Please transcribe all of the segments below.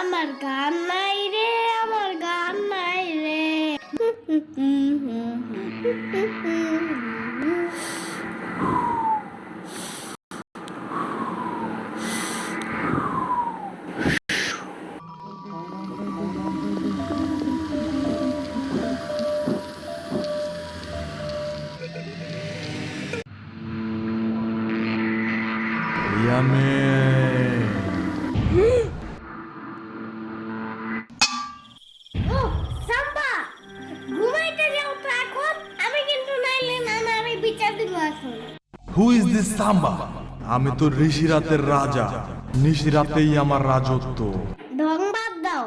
আমার গান নাই রে, আমার গান নাই রে। ও সাম্বা, ঘুমাইতে যাও তো এখন। আমি কিন্তু নাইলে নানারে বিচার দিব এখন। হু ইজ দিস সাম্বা? আমি তো ঋষিরাতের রাজা, নিশিরাতেই আমার রাজত্ব। ঢং বাদ দাও।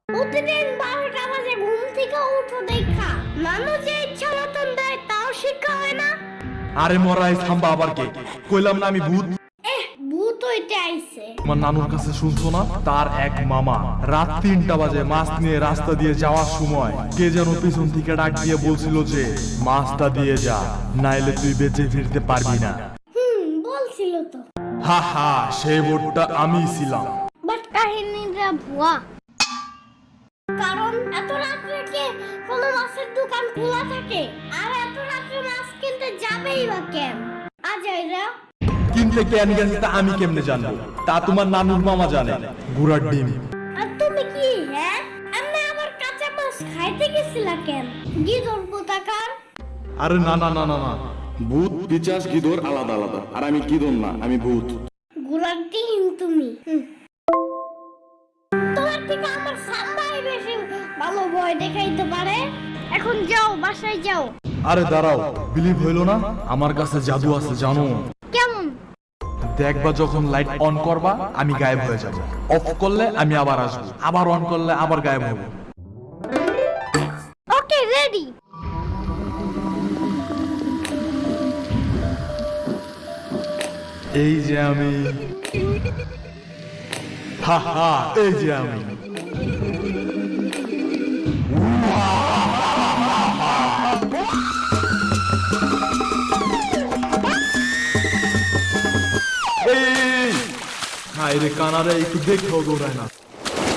প্রতিদিন 12টা বাজে ঘুম থেকে উঠো দেখা নানু যে ইচ্ছা মতন দেয় তাও শিক্ষা হয় না। আরে মরাই সাম্বা আবার কে? কইলাম না আমি ভূত। ভূত হইতে আইছে। তোমার নানুর কাছে শুনছো না? তার এক মামা রাত 3টা বাজে মাছ নিয়ে রাস্তা দিয়ে যাওয়ার সময় কে যেন পিছন থেকে ডাক দিয়ে বলছিল যে মাছটা দিয়ে যা, নাইলে তুই বেঁচে ফিরতে পারবি না। বলছিল তো। হা হা, সেই বোর্ডটা আমি ছিলাম। বাট কাহিনীটা ভুয়া। কারণ এত রাত্রে কে কোনো মাছের দোকান খোলা থাকে? আর এত রাত্রে মাছ কিনতে যাবেই বা কেন? আজাইরা কিনতে কেন গেছে তা আমি কেমনে জানবো? তা তোমার নানুর মামা জানে। গুড়ার ডিম। আর তুমি কি এমনি আবার কাঁচা মাছ খাইতে গেছিলা কেন? গিদর কোথাকার। আরে না না না না না, ভূত পিচাস গিদর আলাদা আলাদা, আর আমি গিদর না, আমি ভূত। গুড়ার ডিম তুমি। তোমার থেকে আমার সাম্বাই বেশি ভালো ভয় দেখাইতে পারে। এখন যাও, বাসায় যাও। আরে দাঁড়াও, বিলিভ হইলো না? আমার কাছে জাদু আছে জানো? কেমন? দেখবা যখন লাইট অন করবা আমি গায়েব হয়ে যাব, অফ করলে আমি আবার আসবো, আবার অন করলে আবার গায়েব হব। ওকে, রেডি। এই যে আমি, হা হা, এই যে আমি। হায় রে কানারে, একটু দেখেও দৌড়ায় না।